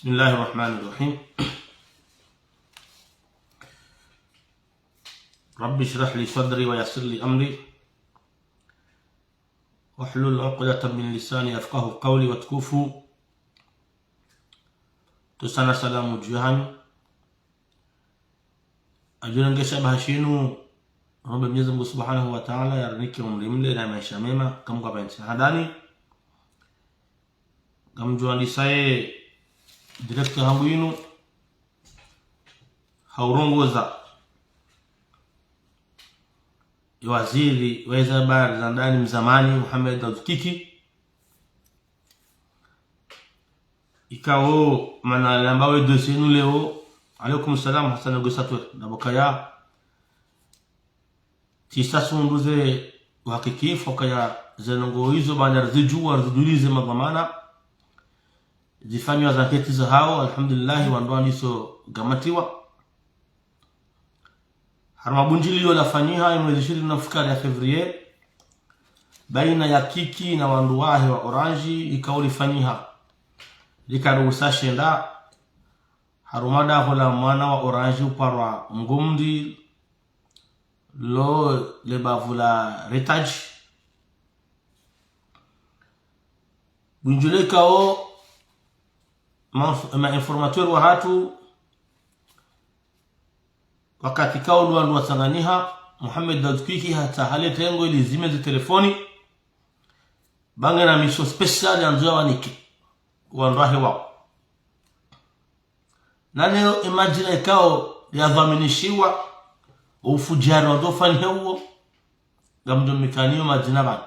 بسم الله الرحمن الرحيم. رب اشرح لي صدري ويسر لي أمري واحلل عقدة من لساني يفقهوا قولي واتكفوا تسانا سلام جهان أجل شبه شينو رب Mwenyezi Mungu Subhanahu wa Ta'ala yarnike umri mle na maisha mema kama kwa binti hadani kamjuandisaye director hangu yinu haurongoza waziri wa habari za ndani mzamani Mohamed Al-Kiki ikao mana ambawe dossier nu leo alaykum salam Hassan Gusatwe na bokaya tisa sunduze wakikifu kaya zenongo hizo bana zijua zidulize madhamana zifanywa zaketi za hao alhamdulillah wandoani so gamatiwa harmabunjili lafanyika mwezi 20 ya Februari baina ya Kiki na wanduwahe wa Orange ikauli fanyika likaruhusa shenda harumada hola mwana wa Orange uparwa ngumdi lo lebavula retage bunjule kao ma informateur wa hatu wakati kao ndu wasanganiha Mohamed Al-Kiki hata halete yengo ili zime za telefoni bange na mission special ya nzoa wanike wanrahe wao naneo imagine kao ya dhaminishiwa ufujari wa dofani huo gamdo mikanio majina bana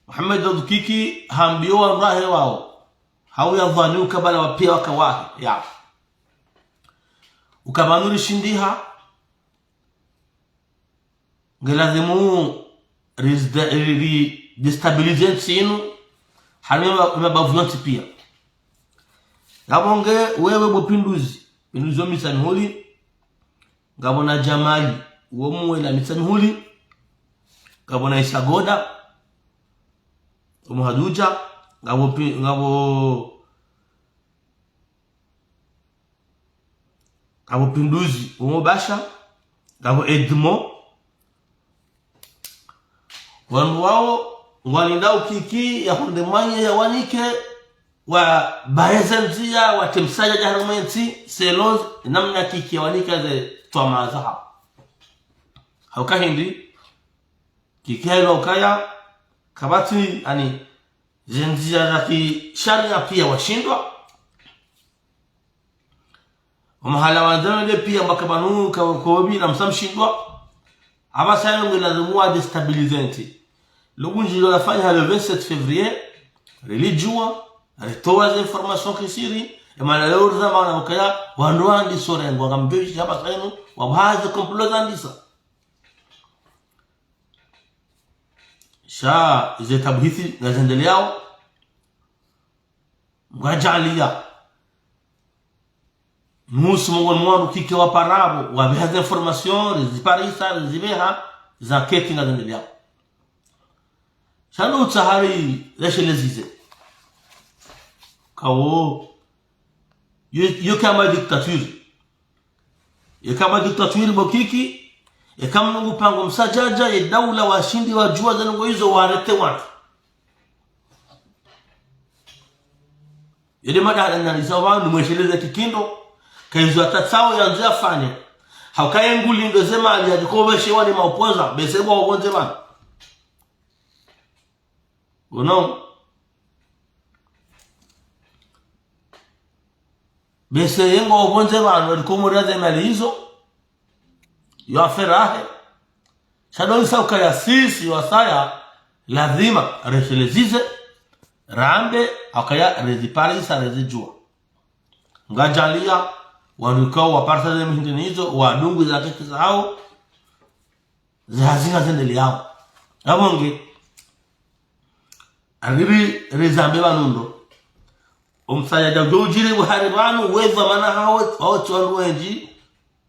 Mohamed Al-Kiki hambio wanrahe wao hau ya dhani ukabala wapia wakawahi ya ukabanuri shindiha ngelazimu destabilize sinu halima mabavulonti pia ngabonge wewe bopinduzi pinduzo misanhuli ngabona Jamali uwo muwela misanhuli ngabona Isagoda umuhaduja ngabo pinduzi umobasha ngabo Edmo wandu wao walinda Kiki ya hunde mwanye ya wanike wa baezanzia wa temsaja jaharumenti seloz namna Kiki ya wanike ze twamazaha hauka hindi Kiki ya ukaya kabati ani zenzia za kisharia pia washindwa mahala wanzana pia makabanu kawobi na msamshindwa abasa yangu lazimwa destabilizante lugunji lo lafanya le 27 février religio alitoa za information kisiri emana leo zama na ukaya wandoandi sorengo ngambeshi hapa sanu wabaze complotandisa sha zetabhithi na zendeleao ngajalia musu mongoni mwandu Kiki wa parabo wa bihaza information ziparisa zibeha za keti na zendeleao shano utahari leshelezize kawo yo kama dictature bokiki ya kama nungu pango msajaja ya daula washindi wa jua za nungu hizo warete watu yede mada analiza wanu mwesheleza kikindo kaizo atatsao ya nzia fanya haukaye nguli ndo zema aliyadikobe wani maupoza besebo wagonze bana uno bese yengo wagonze bana walikomoria zema hizo yo aferahe shado isa ukaya sisi wasaya lazima reshelezize rambe akaya reziparisa rezijua ngajalia wanukao waparta za mhindinizo wadungu za kete zao zazinga zendele yao abonge agiri rezambe banundo umsaya da dojire buharibanu weva mana hao chwandu wenji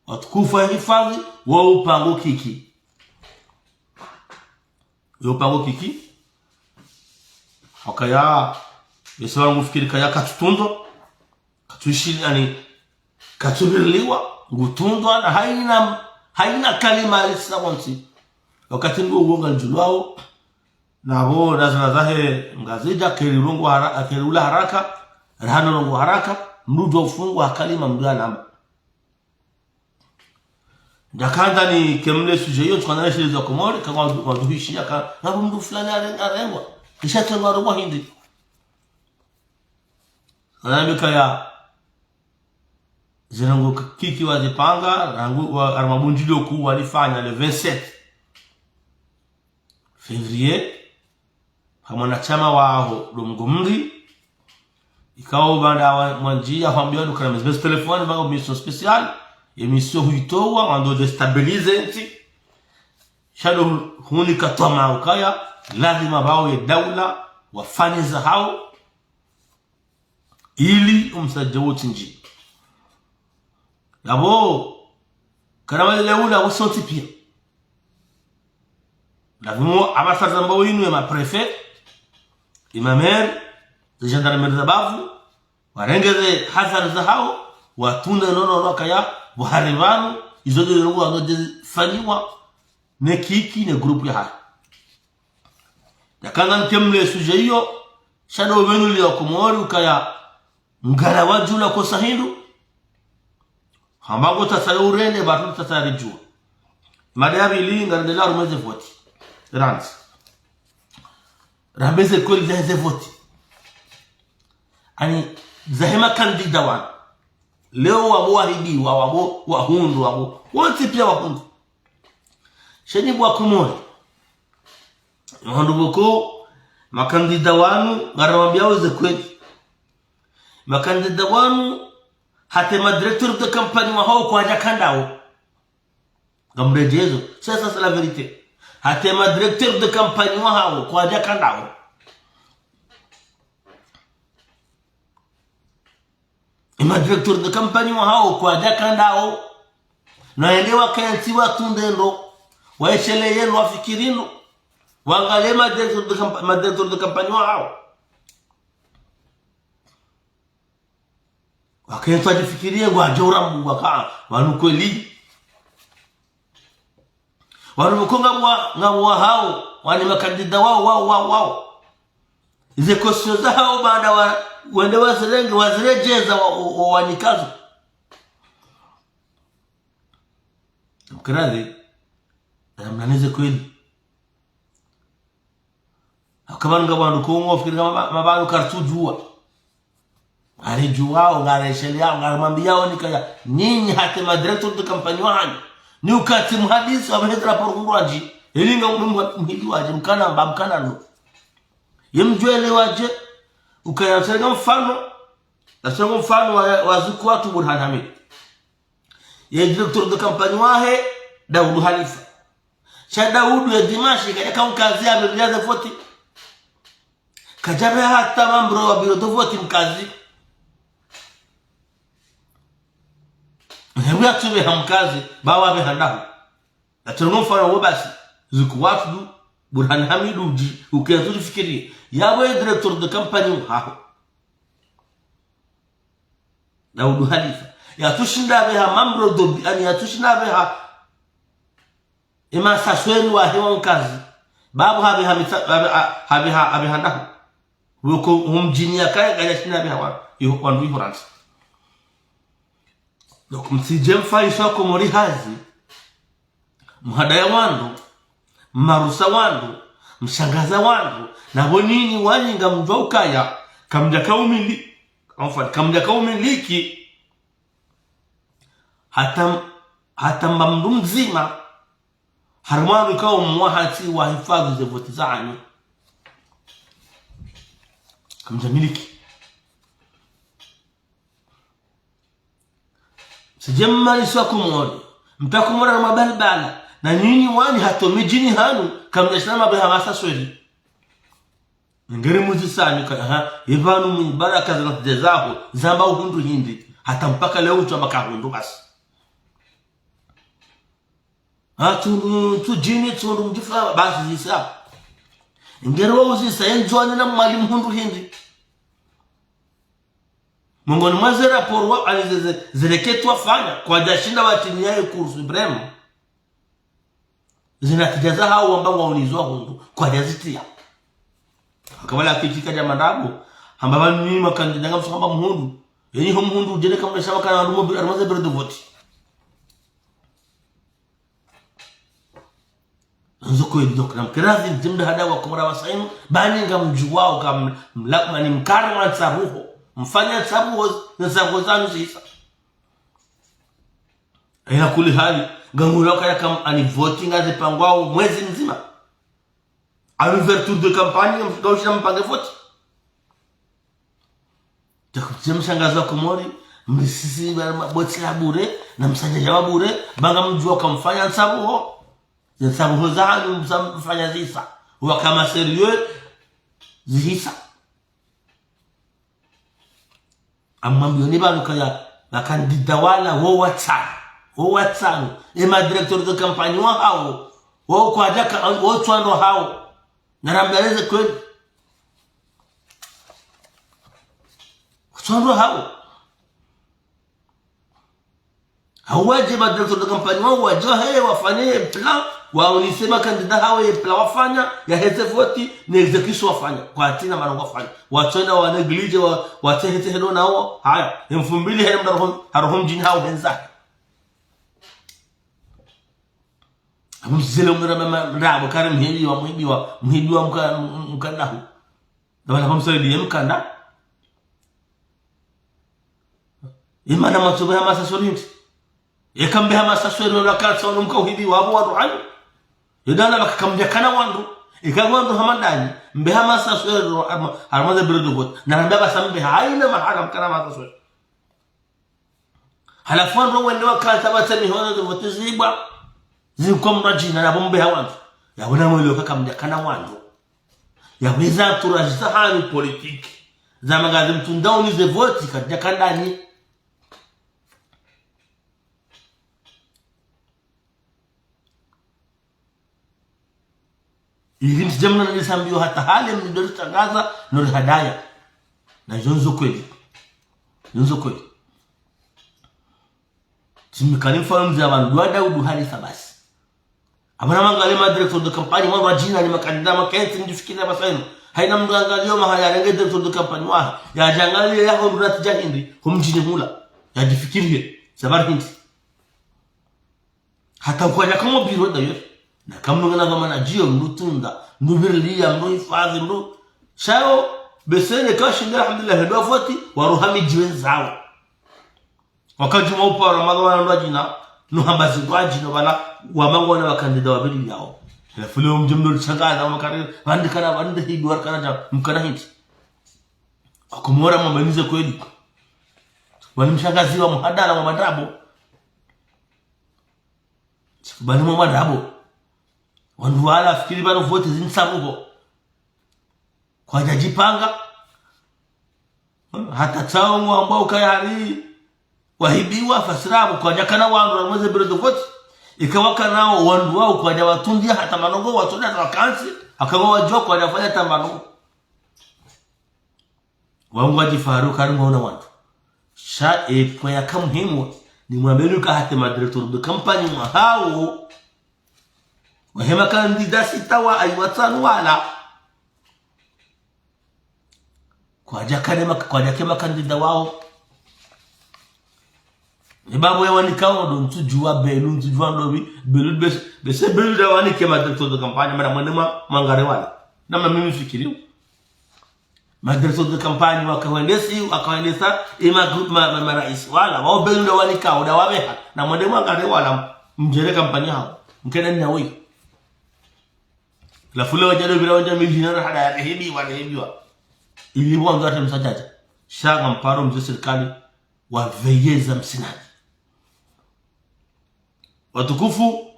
watukufa hifadhi wa upango Kiki yo pango Kiki hakaya Yesu ngufikiri kaya katutundo katuishi yani katubirliwa ngutundwa na haina kalima alisawanti wakati ndio uonga njulwao nabo nazahe ngazija kelirungu haraka kelula haraka rahano rungu haraka mrujo ufungwa kalima mdana dakanda ni kemle suje hiyo tukana shiri za Komori kama waduhishi aka nabo mdu fulani arengwa kisha tengwa robo hindi anambika ya zinangu kiki wazipanga rangu armabunjilio kuu walifanya le 27 Fevrier mwanachama wao Lumgumri ikawa banda mwanjia kwambia dukana mzee telefoni bango mission special emission huitoa wando destabilize nti shado huni katoma ukaya lazima bao ya daula wafanye za hao ili umsajewoti nji yabo kana wale daula wasoti pia lazima abasaza mbao inu ya maprefet imamer de gendarmerie za bavu warengeze hazard za hao watunda nono kaya buharibanu izo de rungu anodefaniwa ne kiki ne groupe ya ha yakanga nkemle suje hiyo shadow wenu ya Komori ukaya ngara wajula ko sahindu hambago tasayo urende batu tasarijua madabi linga de la rumeze voti rans rambeze ko lize voti ani zahema kandida wan leo wahidi wabo wahundu wabo wote pia wahundu sheni bwa Komori boko makandida wanu ngarawambia uze kweli makandida wanu hatema directeur de campagne wa hao kwa jakandao ngamrejezo c'est la vérité hatema directeur de campagne wa hao kwa jakandao ima directeur de campagne wa hao kwa jakandao na endewa kanti watu ndendo waeshele yenu wafikirino wangale directeur de campagne wa hao wakenta jifikirie ngwa jora Mungu aka wanukweli wanukonga ngwa hao wani makandida wao ize kosio za hao baada wende wazelenge wazirejeza wanikazo mkradhi mnanize kweli akabanga bandu kongo fikiri mabandu kartujua alijuao ngaresheli yao ngarmambia nikaya nyinyi hatema director de campagne wanyu ni ukati mhadisi wa mhedra porungwaji elinga mhidi waje mkana mbamkana no yemjwele waje ukayasanga mfano nasanga mfano wazuku watu Burhan Hamid ye director de campagne wahe Daud Halifa cha Daud ya Dimashi kaya kazi ameliaza voti kajabe hata mambro wa biro do voti mkazi hebu atube hamkazi bawa behandahu atungo mfano wabasi zuku watu Burhan Hamid uji ukianza fikiri yawe director de campagne hapo Daud Halifa ya tushinda beha mambro do ani ya tushinda beha ima saswenu wa hewa mkazi babu habe handahu woko humjinia kaya gaya shinda beha wandu ihoransi donc msijemfa isha Komori hazi mhadaya wandu marusa wandu mshangaza wandu na bonini wanyinga mjokaya kamja kaumiliki hata mamdu mzima harmanu kao mwahati wa hifadhi za voti zaani kamja miliki sijemma iswa Komori mtakumora na mabalbala na nini wani hatomijini hanu kamjashana beha masa sweli ngere muzisani ka ivanu min baraka za jazahu zamba uhundu hindi hata mpaka leo tu makahundu basi tu jini tu mjifra basi zisa ngere wao zisa enjwani na mwalimu hundu hindi mongoni mwa zile raporo wa alizezeketwa fanya kwa jashinda wa chini ya Cour Supreme zinatijaza hao ambao waulizwa hundu kwa jazitia akabala kitika ya mandabu ambao ni makandida ngam sokamba muhundu yenyi ho muhundu jene kamwe shawa kana rumo armaze birdu voti nzoko edok nam kirazi dimda hadawa kumra wasainu bani ngam juwao kam mlakma ni mkarma tsabuho mfanya tsabuho na zango zanu sisa ila kuli hali gangura kaya kam ani voting aze pangwao mwezi mzima a ouverture de campagne ngaushina mpange vote takutia mshangazo komori msisi boti la bure na msanja wa bure banga mjua kamfanya tsabuho ya tsabuho zanu mfanya zisa wa kama serieux zisa amambio ni banu kaya na kandida wala wo watsa ema directeur de campagne wa hao wo kwa jaka wo twando hao na rambaleze kweli twando hao hawaje ba directeur de campagne wa waje wafanye plan wa ulisema kandida hao ye plan wafanya ya hete voti ni execution wafanya kwa tina marongo wafanya watona wa neglige wa tehete helo nao haya mfumbili helo mdarhum haruhum jin hao benza amzele mrabo kare mhidi wa mkandahu dabala bamsaidiye mkanda imana matsobe hamasa sorinti ekambe hamasa sorinti lakatsa onumka uhidi wabo waduhani yedana bakakambya kana wandu ikagwandu hamadani mbe hamasa sorinti armaze birdu bot naramba basambe haina maharam kana hamasa sorinti halafwan ro wende wakata batani hono de votizibwa zikomra jina na bombe hawandu yabona mwele kakamja kana wandu yaweza turajisa hani politiki za magazi mtundao ze voti katika kandani ili jamna na nisambio hata hali mdori tangaza nuri hadaya na jonzo kweli timikani mfano za bandu wa Daudu hali sabasi abana mangalema director de campagne mwa jina ni makandida makenti ndifikira basaino haina mngangalio mahaya renge director de campagne wa ya jangalie ya hondurat jahindi humjini hula ya jifikirie sabar hindi hata kwa kama biro da yote na kama ngana kama na jio mrutunda ndubirlia mruhifadhi mru shao besene kashinda alhamdulillah ndo voti waruhami jiwenzao wakati maupa ramadhana ndo jina nuhambazi gwaji no bala wamangona bakandida wabili yao fulum jumdul changana makare bandikana bande hidwar kana mkana hindi akumora mabanize kweli walimshangazi wa muhadara wa madrabo bani mwa madrabo wandu wala fikiri bano vote zinsabuho kwa jajipanga hata tao ambao kayari wahibiwa fasirabu kwa jakana wandu mweze biro vote ikawaka nao wandu wao kwa jawatundia hata manongo watoda na wakansi akawa wajua kwa jafanya tamano wangu wajifaru karungo na wandu sha kwa yakamhimu ni mwabeluka hata madirector de campagne mwa hao wahema kandida sitawa aiwatanu wala kwa jakema kandida wao ni babu ya wanikao ndo ntujua belu ntujua ndobi belu bese belu da wanikema director de campagne mara mwanema mangare wala namna mimi fikirio director de campagne wakaendesa ima rais wala wao belu da wanikao da wabeha na mwanema mangare wala mjere kampanya hao mkena ni nawe la fule wajado bila wanja milionera hada ya rehibiwa ili wanzo ate msajaja shaga mparo mzee serikali wa veyeza msinani watukufu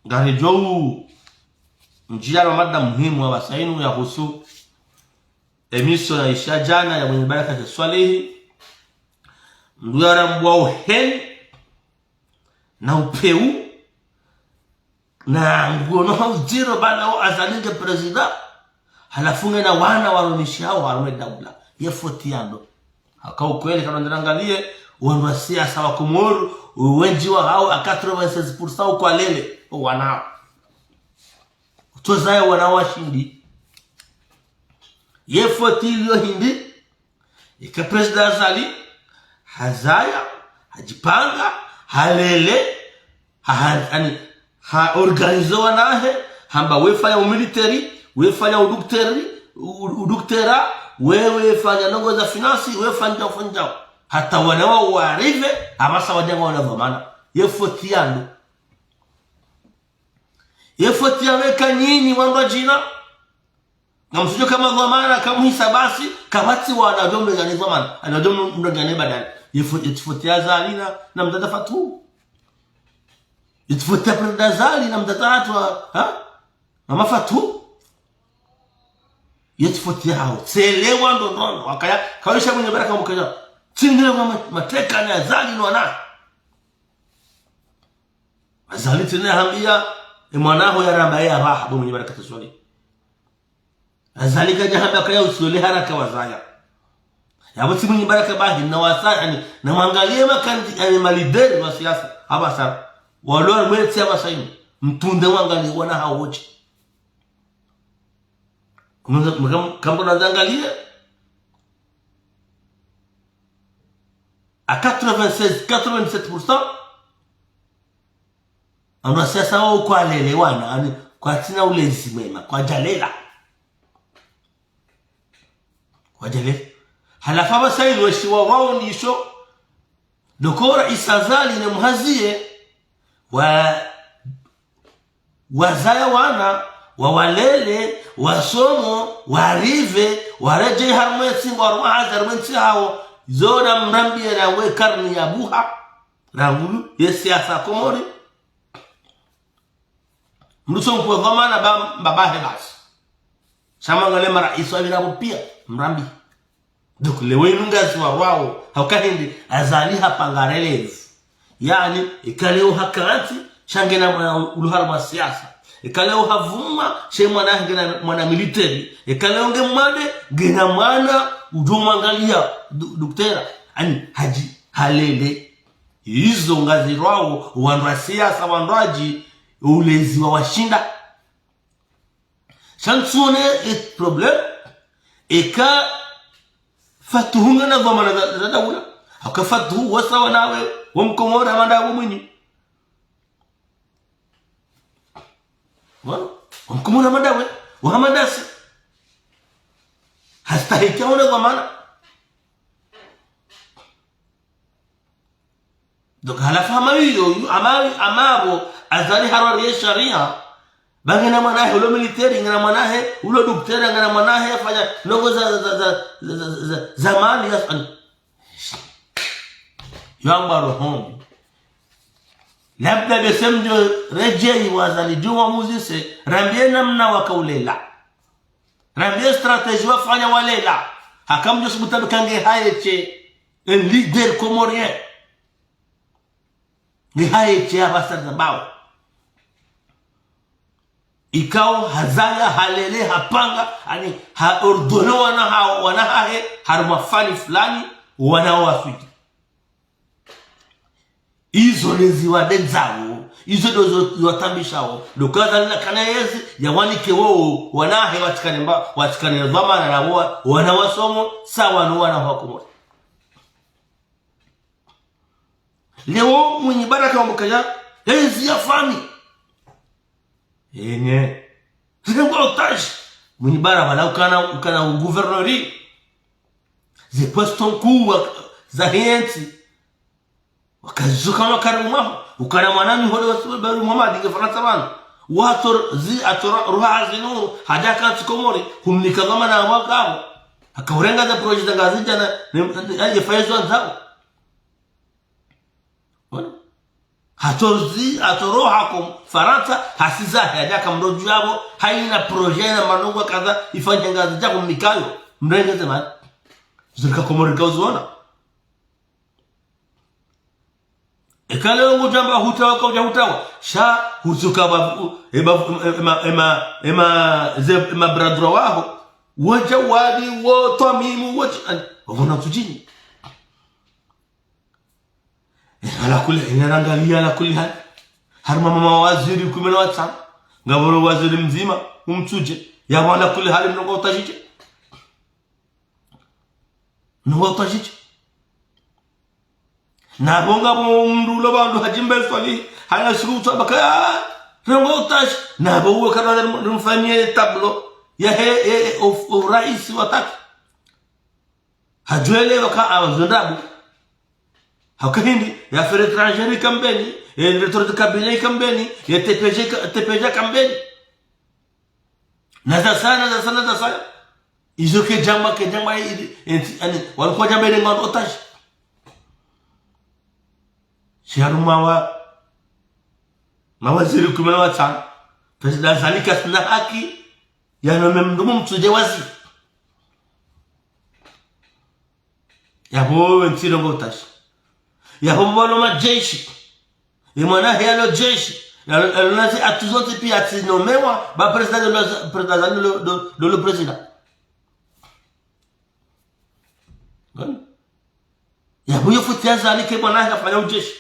ngari jou njia na mada muhimu wa wasainu ya husu emiso na isha jana ya mwenye baraka za swalihi mduara mbwao hen na upeu na ngono hao zero bana o azalinga president halafunge na wana waronishi hao harume daula yefotiando akao kweli kama ndangalie wanwa siasa wa Komoro wengi wa hao 96% kwa lele wanao tozaye wanawashindi yefotilio hindi ika president Azali hazaya hajipanga halele ha organizo nahe hamba wefanya military wefanya uduktera wewe fanya nongo za finance wewe fanya hata wanao warive amasa wajanga wanavamana yefotiando weka nyinyi wando jina na msije kama dhamana kama hisabasi kabati wanajombe gani dhamana anajombe mndogane badala yefotia Azali na mdada Fatu yefotia president Azali na mdada atwa mama Fatu yefotia hao selewa ndono wakaya kawisha mwenye baraka mkaja tindile kwa mateka na Azali ni wana Azali tena hambia mwanaho ya ramba ya raha mwenye baraka taswali Azali kaja hapa kaya usule haraka wazaya yabo si mwenye baraka bahi na wasaya na mwangalie makandi malideri wa siasa hapa sana walio mwete hapa sasa mtunde wangalie wana hao wote kama unaangalia a 96-97% ando siasa wao kwa lelewana kwa tina ulezi mema kwa jalela halafa basa hilo shiwa wao nisho dokora Azali na mhazie wazaya wana wawalele wasomo warive wareje harmwesi ngorwa hazarmenti hao zona mrambi na we karni ya buha rangulu yesiasa Komori mruso kwa dhamana babahe basi sama ngale mara iswabira pia mrambi donc lewe nungazi wa wao haukahindi Azali hapangarelevu yani ikaleo hakarati shangena uluhara wa siasa ikaleo havuma shemwana ngena mwana military ikaleo ngemade gena mwana ujumangalia duktera ani haji halele hizo ngazi wao wanwa siasa wandaji ulezi wa washinda chansone et problem eka fatuhunga na dhamana za daula akafatu wasawa nawe wamkomora mandawo mwenye wamkomora mandawe wahamadasi hastahiki ona dhamana donc halafa hiyo amabo Azali harari sharia bangena mwanahe ulo military ngana mwanahe ulo duktera ngana mwanahe afanya nongo za zamani ya yamba rohombi labda besemjo rejei wazali juma muzise rambie namna wakaulela rambie strategy wafanya walela hakamjo subutabe kange hayeche un leader comorien ni hayeche abasa zabao ikao hazaya halele hapanga ani haordono wanahahe harumafani fulani wanawafiki izo leziwa denzao izo dozo watambishao dokaza nina kanayezi ya wanike wao wanahe watikane dhamana na wao wanawasomo sawa no wanahakumo leo mwenye baraka wa mkaya enzi ya fami yenye zingwa otage mwenye baraka ukana gouverneur ze poston kuwa za henti wakazuka na karamu ukana mwanani hole wasibari Muhammad ingefanya bana watu atora ruha zinu hajaka Komori kumnika kama na wakao akaurenga za project za gazeti na yefaizo nzao atorohakum Faransa hasiza hajaka mdoju yabo haina project na manongo kadha ifanye ngazi yako mnikayo mrengeze man zilika Komori kauzona ekale ngo jamba hutawa kwa hutawa sha huzuka ema bradro wao wajawadi wa tamimu wabona tujini ala kulli inarangalia ala kulli hal harma mama waziri 15 ngaboro waziri mzima umtuje ya wala kulli hal mnogo utajije na bonga mndu lo bandu hajimbe swali hana shuruta baka mnogo utaji na bo kana mfanyie tablo ya of rais wataki hajwele waka awazundabu hakahindi ya fere étranger kambeni ya directeur de cabinet kambeni ya TPG kambeni na sana izo ke jamba yani walikuwa jamba ile ngando otaji shiaruma mawaziri 15 president zalika sina haki yana memdumu mtuje wazi yabo ntiro ngotaji yabo mbona majeshi imwana helo jeshi nazi atuzote pia atinomewa ba president le président yabo yofutia zalika mwana hafanya ujeshi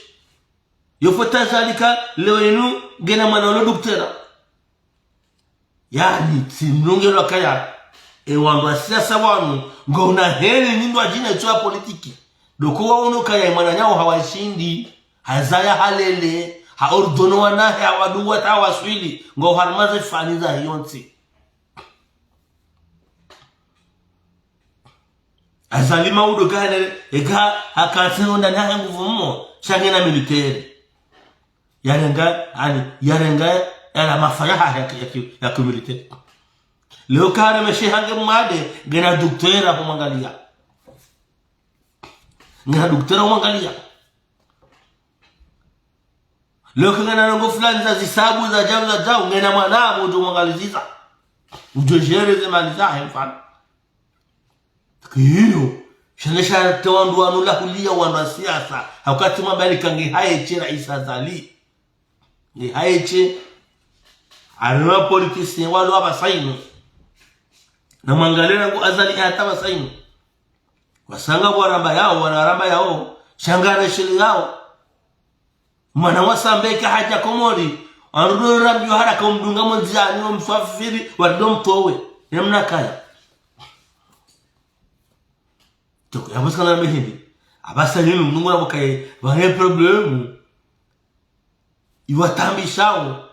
yofutia zalika lewenu gena mwana doktera yani tinungelo kaya wandu siasa wanu ngona heli nindo ajina itoa politiki doko waono kaya mwana nyao hawashindi hazaya halele haordono wanahe hawaduwa tawaswili ngo harmaze faniza hiyonsi azalima udo gane ega hakatero ndani ya nguvu mmo shangena militeri yarenga ala mafaraha ya militeri leo kare meshihange mwade gena doktera kumwangalia ngena doktera kumwangalia leo kangana nango fulani za zisabu za jao ngena mwanabo ndo mwangaliziza ujojereze maliza mfano kiyo shanesha tawandu anula kulia wana siasa wakati mabali kange haeche rais Azali ni haeche arwa politician walo abasaino na mwangalia ngo Azali hata basaino wasanga bwaramba yao wanaramba yao shangara shili yao mwana wasambeka haja komori aruro rambi haraka umdunga mwanzani wa msafiri wadom towe namna kaya toko yabuskana mehindi abasa yinu mnungu nabokaye bahe problemu iwatambishao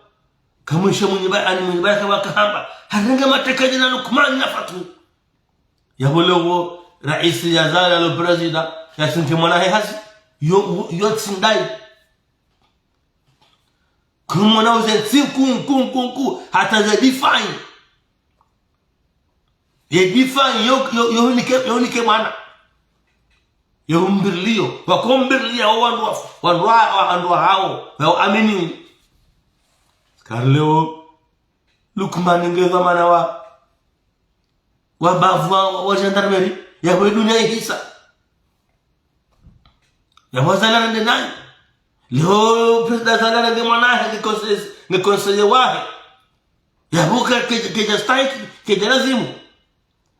kamusha mwenye baraka wakahamba haranga matekaji na Lukman na Fatu yabologo rais Azali le president yasinke mwanahe hazi yo tsindai kumona uzenzi kunku hata za define ye define yo nike mwana yo mbirlio wakombirlia wandu hao wa amini Karleo Lukman ngeza mana wa bavu wa gendarmerie ya dunia hisa ya wazala nde nani leo president Azali nde mwanahe ni conseiller wahe ya buka keja strike keja lazimu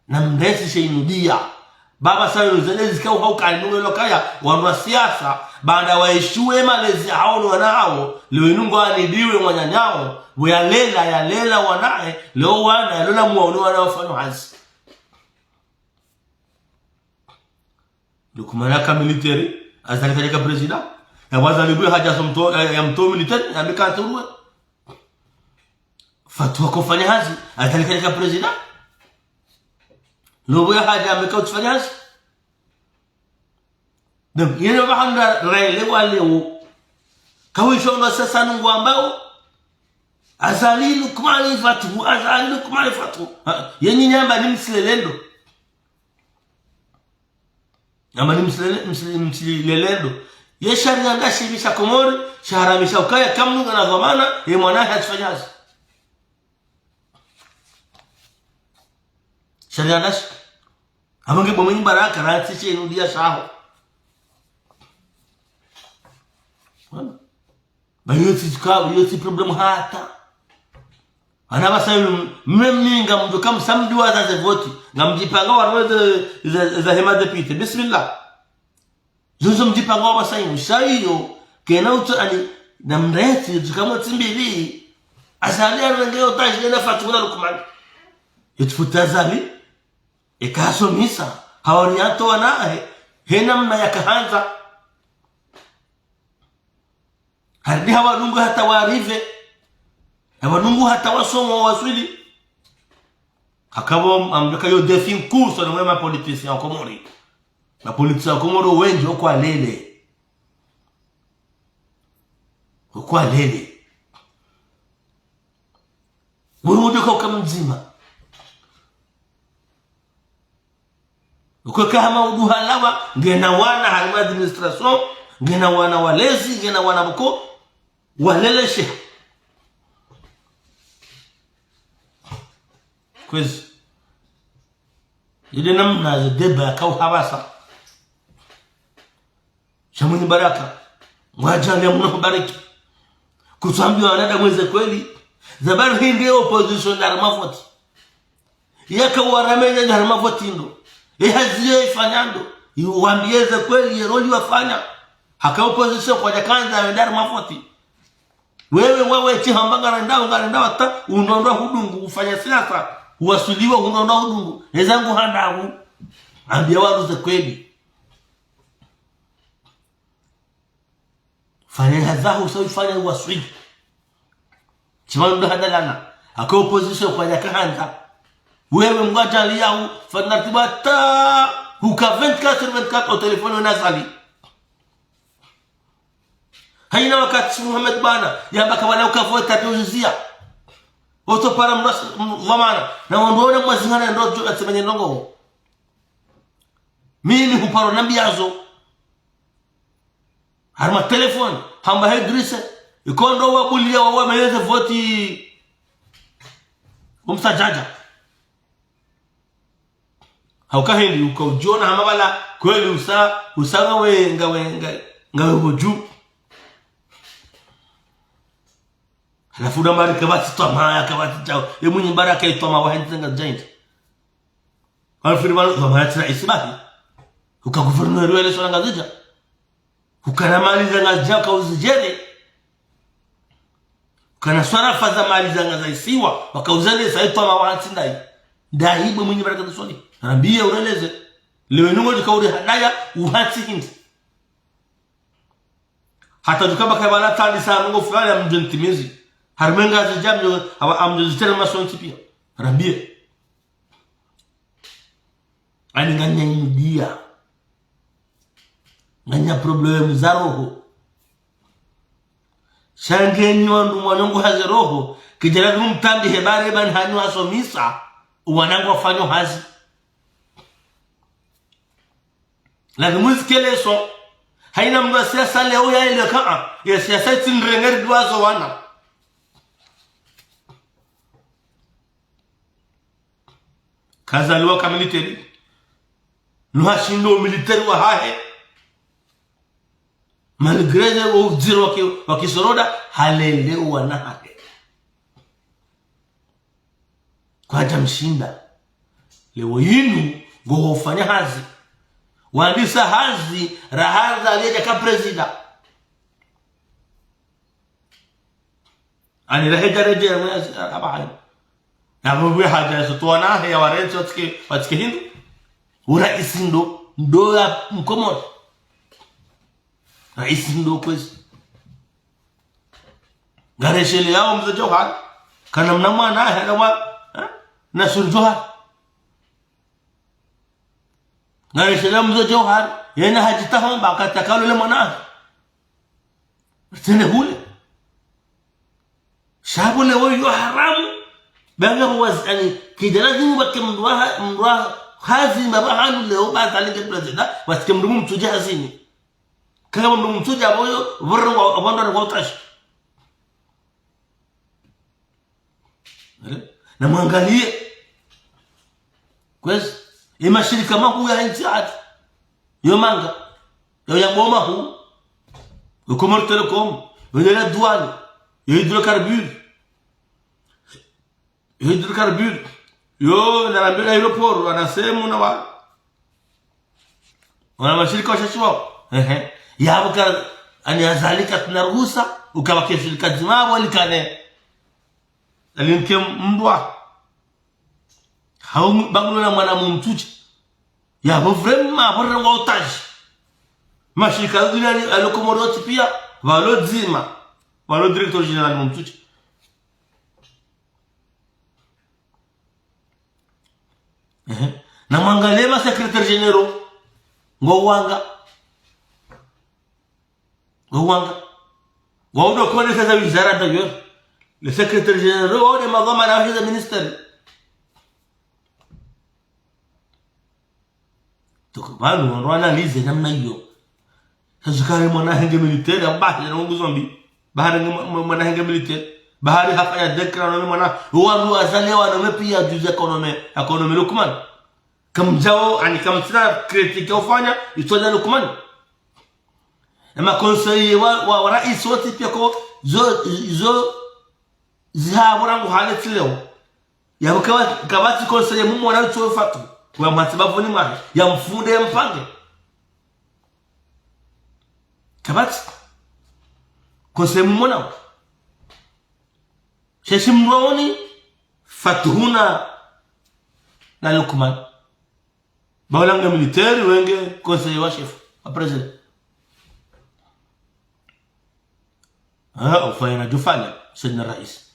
na mdesi sheinudia baba sayo zenezi kwa hauka nungo lokaya wanwa siasa baada waishue malezi hao ni wanao leo inungo anidiwe mwanyanyao ya lela wanae leo wana lola muone wanaofanya hazi Lukumana military Azali katika president ya Azali bwe haja somto ya mto military amekaturwe fatwa kufanya hazi Azali katika president lobo ya haja amekafanya hazi dem yene bahanda rele wale kawisho ndo sasa nungu ambao Azali Lukman Fatu yenye nyamba ni msilelendo ama ni msilelendo ye sharia ndashibisha komori shaharamisha ukaya kamnunga na dhamana ye mwanahe atifanyazi sharia ndashi amange bomenyi baraka rantiche inudia shaho ba yoti problemu hata ana basa mminga mdu kam samdi wa za voti ngamjipanga wa za hema deputy bismillah zuzo mjipanga wa basa mshayo kena uto ani na mreti kama timbili asalia rengeo tashi na fatuna lukumani yitfutazali ikaso misa hawariato wanahe hena mna yakahanza hadi hawadungu hata warive hawadungu hata wasomo waswili hakabo amjaka yo defin course na mwema politicien komori na politicien komoro wengi okwa lele wewe kwa mzima uko kama uduhalawa ngena wana halima administration ngena wana walezi ngena wana mko waleleshe kwezi ile namna za deba kwa habasa shamuni baraka mwajalia mnabariki kutambia wanada mweze kweli zabari hii ndio opposition ya Ramavoti yaka waramenya ya Ramavoti ndo haziye ifanyando uambieze kweli roli wafanya haka opposition kwa jakanza ya Ramavoti wewe chihambanga ndao hata unaondoa hudungu ufanya siasa uwasuliwa unaondoa hudungu ezangu handagu ambia waruze kweli fanya hadhahu usifanye uwaswili chimando hadalana aka opposition kwa jakahanda wewe mwaja liyao fanatibata huka 24/24 au telefoni unazali haina wakati Muhammad bana yamba kama ukavota tuzia oto para mwana na wandona mwazingana ndo atsemenya ndongo mimi huparo nambiazo harma telefoni hamba hedrise ikondo wabulia wameleze voti umsajaja haukahendi ukaujona hamabala kweli usanga ngawe boju halafu ndambari kabati toma kabati chao yemunyi baraka itoma wahenzenga giant alfiri balo toma yatra isbahi ukaguvernor wele sona ngazija ukanamaliza ngajaka kauzijene kana swarafa za mali zanga za isiwa wakauzane saitwa mawanti ndai bwe mwenye baraka zisoni anambia ureleze lewe nungo dikauri hadaya uhati hindi hata dukaba kabala tali sana ngo fulani amjentimizi harmenga zijamyo amjentena masonti pia anambia ani nganya india nganya problem za roho shangeni wandu mwanangu hazi roho kijana mtambi hebare ban hanyu asomisa wanangu wafanyo hazi lakini muzikele so haina mwa siasa leo ya ile kaa ya siasa tinrengeri duazo wana kazaliwa kama military nuhashindo military wa hahe malgré au zero wakisoroda halelewa na hake kwa jamshinda leo yinu ngofanya hazi waandisa hazi rahaza aliyeja ka president ani raheja reje abahani abu haja sotwana ya warenzo watike hindu uraisi ndo ya mkomoto raisi ndo kwezi gareshele yao mzee Johar kana mnamwana halawa na Sur Johar gareshele mzee Johar yena hajitaho bakatakalo le mwana tene hule shabule wewe haramu banga wazani kijana zingu bakimdwa hazi mabahanu leo bazalinge president wasikimdumu mtuje hazini kama mdu mtuja boyo vorro abandona kwa utash na mwangalie kwezi imashirika makuu ya nchi hadi yo manga yo ya ngoma huu Comor Telecom yo ya douane yo hydrocarbures hydrocarbure yo na rambia aeroport wanasema na wana mashirika washashi wao yabuka ani azalika tunaruhusa ukabake shirika zimabo alikane alinke mbwa hao bangulo na mwana mumtuchi ya vraiment bora ngo otage mashirika zile alokomoroti pia valozima walo directeur general mumtuchi na mangalema secrétaire général ngowanga waudo kone sasa wizara ndio le secrétaire général waudo madhama na wahiza minister tukubali wana lize namna hiyo sasa kare mwana henge militaire ambaye na mungu zombi bahari mwana henge militaire bahari hapa ya dekra na mwana wanu azalewa na pia juze economy Lukman kamjao ani kamtira critique ufanya itoja Lukman ama conseiller wa rais wote pia ko zo zihaburangu halati leo yabukawa kabati conseiller mumo na ucho fatu kwa matibabu ni mwana ya mfunde ya mpange kabati conseiller mumo na sheshimroni fatuhuna na Lukman bawlanga militaire wenge conseiller wa chef wa president ufanya jufanya sina rais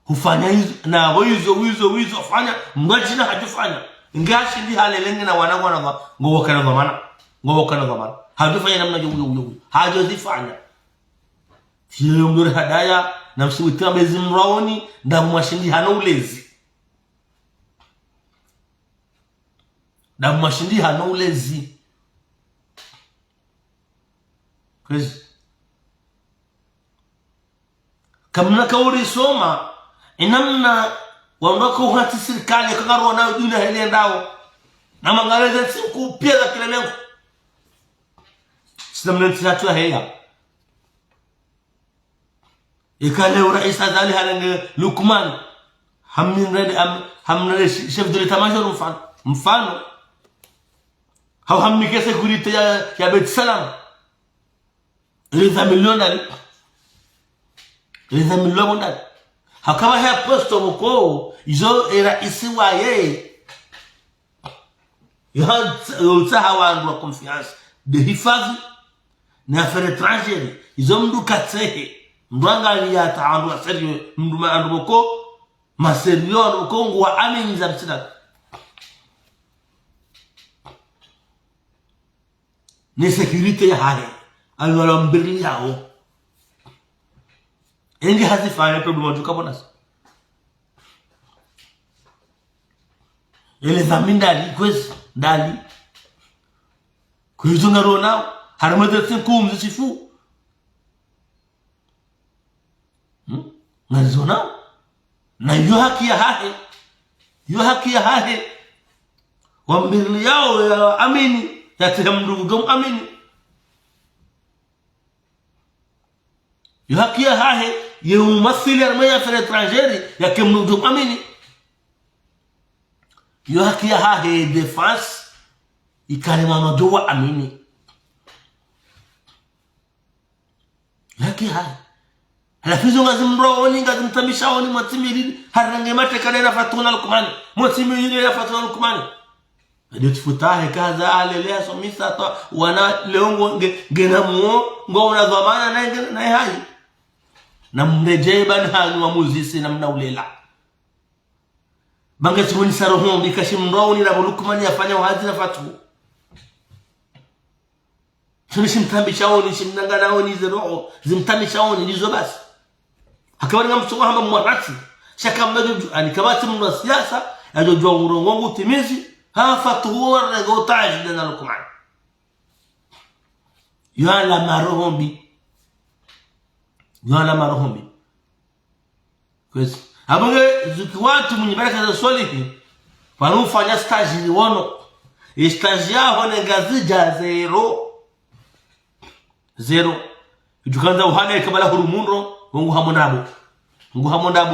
hufanya hizo na wizo fanya mwajina hajufanya ngashi ndi halelenge na wanangu na ngowo kana dhamana hajufanya namna yo hajozifanya sio mdore hadaya na msiwita bezimraoni nda mwashindi hana ulezi kwezi kamna kauri soma inamna wandoko hati serikali kagaro na dunia hele ndao na mangaleza siku pia za kile lengo sinamna tatu heya ikale rais azali halange Lukman hamna chef de l'état-major mfano hao hamnike security ya Bet Salam les millions ndani hakawa ya posto mko izo era isiwa ye ya utahawa ndo confiance de hifadhi na affaires étrangères izo mdu katsehe ndwanga ya taandu aseri mdu maandu mko maserio ko ngwa aminza msina ni security ya hale alwala mbirli yao engi hazifanya problema juka bonus ele zamindali kwezi ndali kuyizunga rona haramada tsinkum zisifu ngalizona na yo haki ya hahe wa mbirli yao ya amini yatemdugum amini yo haki ya hahe يمثل المياه في الاترانجيري يكمل دوم اميني يحكي هاي ديفانس يكلم جوا اميني يحكي هاي على فيزو لازم روني لازم تمشاوني متميري هرنجي ماتي كان فتونا Lukman متميري فتونا Lukman ndio tufutahe kaza alelea somisa to wana leongo genamuo ngo una dhamana na hai na mrejeba ni hanyu wa muzisi na mnaulela banga chumuni sarohon bikashimrauni na Lukman yafanya wazi na fatu shimtambi shimnanga naoni zero zimtambi shaoni ndizo basi hakawani ngamsonga hamba mwarati shaka mmejo ani kabati mwa siasa ajojwa urongo utimizi ha fatu na gotaji na Lukman yala marohombi kwezi abage zikiwatu mwenye baraka za solihi wanufanya stage wono stage yao ne gazija zero tukanza uhane kabala hurumundo wangu hamonabo ngu hamonda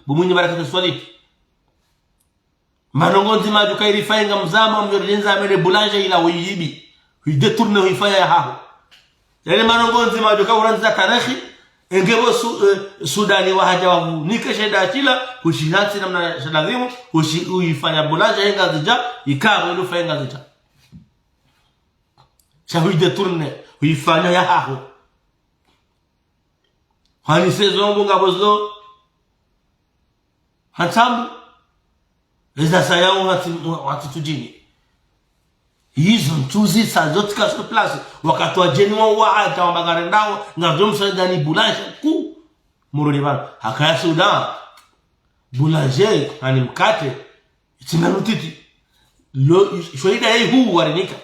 bumunyi baraka swali manongonzi maju kairi fainga mzama mjorenza amele boulanger ila uyibi détourner uifanya ya haho yale manongonzi maju ka uranza tarehe engebo Sudani wa haja wangu nikasheda kila ushihatsi namna shadazimu uifanya boulanger yenga zija ikabo ilo fainga zija shahui détourner uifanya ya haho hani sezongo ngabozo hatambu eza sayao watu tujini hizo mtuzi sa zote kaso place wakati wa jeni wa hata wa magarendao ngavyo msaidani boulanger ku muruni bana hakaya Sudan boulanger ani mkate itinanutiti lo shoida hii huu warinika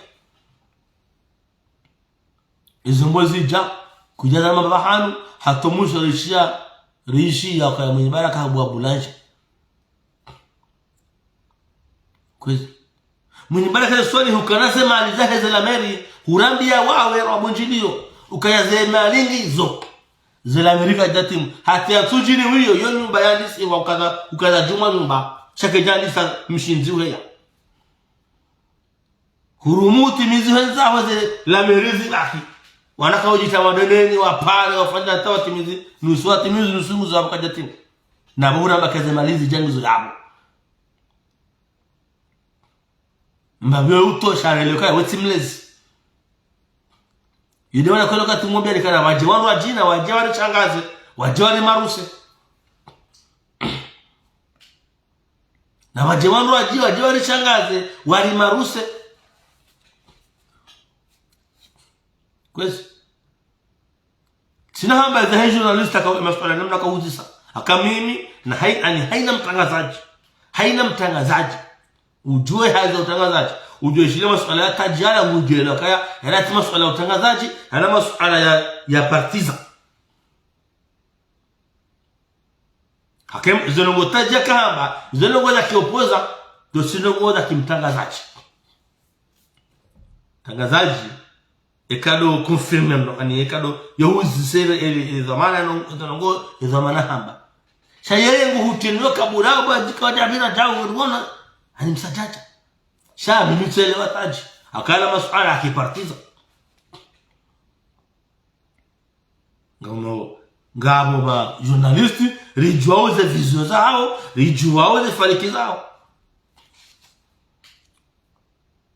izo mbozi ja kujaza mabahanu hatomusho rishi ya kwa mwenye baraka habu boulanger kwezi mwenye baraka swali hukanase mali zake za lameri hurambia wawe rabunjilio ukayaze malingi hizo za Amerika jatim hata tujini hiyo yo nyumba yandisi ukaza juma nyumba chake jandisa mshinzi weya hurumuti mizihenza waze lamerizi laki wanaka ujita wadeneni wapale wafanya tawa timizi nusu timizi nusu muzo wakajatim na bura bakaze malizi jangu zabo mbabe uto sharele kwa wetimlezi yidona koloka tumwambia nikana wajiwanu wajina wajiwani changaze wajiwani maruse na wajiwanu wajiwani changaze wali maruse kwezi sina hamba za journalist kwa masuala namna kauzisa akamimi na haina mtangazaji ujue haza utangazaji ujue shile masuala ya tajala ujue na kaya yana masuala ya utangazaji yana masuala ya partiza hakem zonongo tajia kamba zonongo za kiopoza do sinongo za kimtangazaji tangazaji ekado confirme no ani ekado yohuzi sere ele zamana no zonongo zamana hamba shayere nguhutinyo kabura bajika wajabira tawo ngona ani msajaja sha minutele wataji akala masuala akipartiza ngamo ba journalisti rijuao ze vision zao rijuao ze fariki zao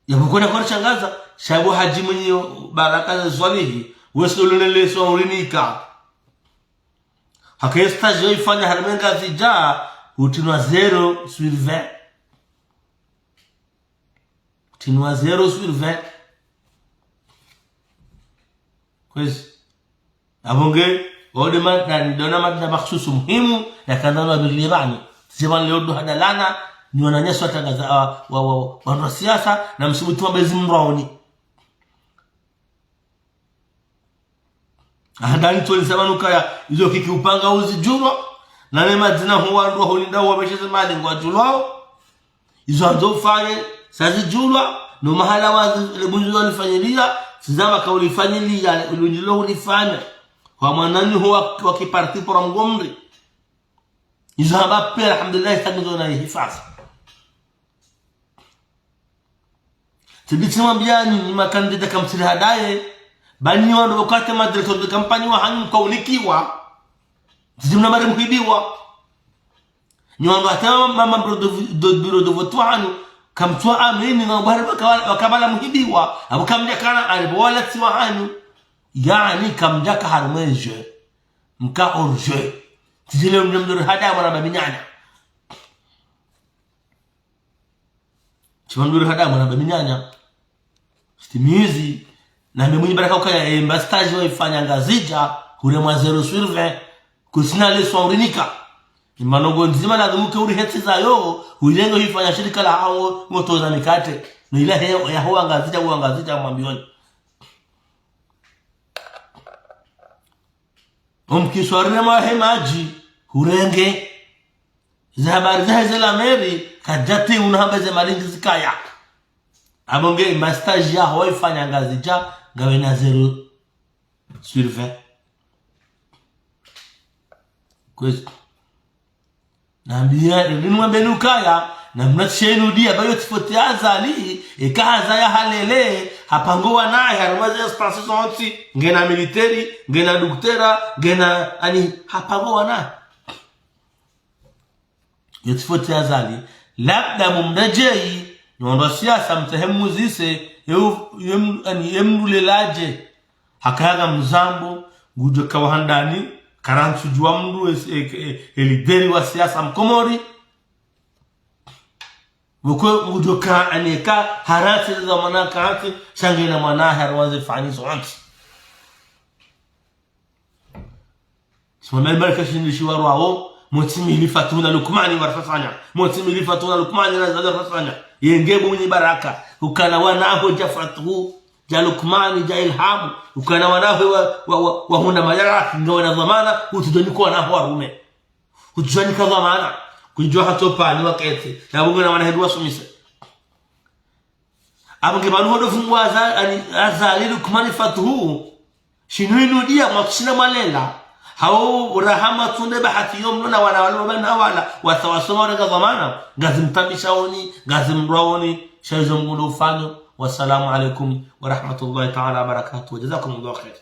yabukona kwa changaza shabu haji mwenye baraka za swalihi wesololele so ulinika hakesta jo ifanya harmenga zija utinwa 0/20 tinwa 0/20 kwezi abonge ode madani dona madda makhsusu muhimu ya kadhana bilibani sema leo ndo hadalana ni wananyeswa tangaza wa siasa na msibutu wa bezi mraoni hadani tulisemanuka ya hizo kiki upanga uzijuro na nema dina huwa ndo holinda wamesheze mali ngwa julwao hizo ndo fanye sazi julwa no mahala wazi lebunjo walifanyilia sizama kaulifanyilia ulunjilo ulifanya kwa manani huwa wakiparti por mgomri hizo haba pia alhamdulillah tanzo na hifadhi tibiti mwambiani ni makandida kamsiri hadaye bani wando wakati madreto de kampani wa hanu kaunikiwa zimna mare mhibiwa ni wando atama mama bureau de vote hanu kamtwa amini na bari wakabala mhibiwa abukamja kana alibola tiwa hanu yani kamjaka harmeje mka orje tijile mnamdur hada mara babinyanya chimamdur hada mara babinyanya stimizi na mimi baraka ukaya mbastage waifanya ngazija kule mwa 0/20 kusina le swaulinika imanogo nzima na dhumuke uri hetsi zayo ulengo hifanya shirika la hao moto za mikate ni ile hewa ya huwa ngazija mwambioni umkiswarne mahemaji hurenge za habari za la meri kadati unahambaze malingi zikaya abonge mastage ya hoifanya ngazija gawe na 0/20 kwezi Naambia ninwa benukaya na mnatshenu dia bayo tifoti azali ikaza ya halele hapangowa naye haramaze expansion ngena military ngena doktera ngena ani hapangowa naye yotifoti azali labda mumrejei nondo siasa mtehemu zise yemrulelaje hakaga mzambo gujo kawahandani karansu jua mdu elideri wa siasa mkomori wako ngujoka aneka harati za manaka hati shangina manaha rawazi fani soanti sema baraka shindi shiwaru wao mutimi lifatuna lukmani warfasanya mutimi lifatuna lukmani nazada rafanya yengebu mwenye baraka ukana wanaho jafatuhu ja lukmani ja ilhamu ukana wanaho wa hunda majaraki ngona dhamana utujani kwa naho warume utujani kwa dhamana kujua hatopa ni wakati na Mungu na wanahedu sumise abunge banu hodo fungwa azali lukmani fatuhu shinuinu dia makusina malela hao rahama tunde bahati yom na wala wala watawasoma na dhamana gazim tabishaoni gazim rawoni shaizum gudu fanyo wassalamu alaikum wa rahmatullahi ta'ala wa barakatuh jazakumullahu khair.